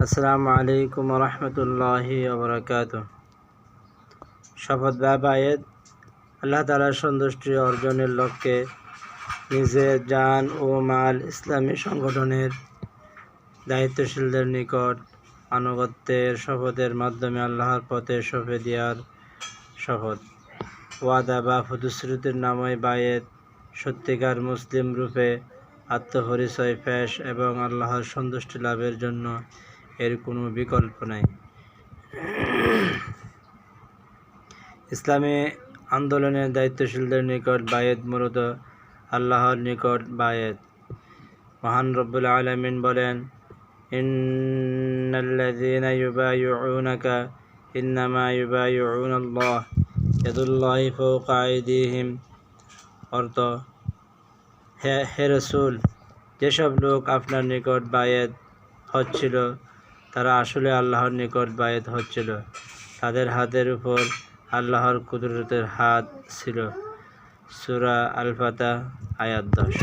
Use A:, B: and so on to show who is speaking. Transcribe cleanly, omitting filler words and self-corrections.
A: আসসালামু আলাইকুম রহমতুল্লাহি ওবরাকাতুহ। শপথ বায়াত আল্লাহ তাআলার সন্তুষ্টি অর্জনের লক্ষ্যে নিজের জান ও মাল ইসলামী সংগঠনের দায়িত্বশীলদের নিকট আনুগত্যের শপথের মাধ্যমে আল্লাহর পথে সঁপে দেওয়ার শপথ। ওয়াদা বা প্রতিশ্রুতির নামই বায়াত। সত্যিকার মুসলিম রূপে আত্মপরিচয় পেশ এবং আল্লাহর সন্তুষ্টি লাভের জন্য এর কোনো বিকল্প নাই। ইসলামী আন্দোলনের দায়িত্বশীলদের নিকট বায়াত মূলত আল্লাহর নিকট বায়াত। মহান রব্বুল আলামিন বলেন, ইন্নাল্লাযীনা ইউবাইয়ুনাকা ইন্নামা ইউবাইয়ুনাল্লাহ ইয়াদুল্লাহি ফাওকা আইদিহিম। অর্থ, হে রাসূল, যেসব লোক আপনার নিকট বায়াত হচ্ছিল তারা আসলে আল্লাহর নিকট বায়াত হচ্ছিল, তাদের হাতের উপর আল্লাহর কুদরতের হাত ছিল। সূরা আল ফাতহ আয়াত 10।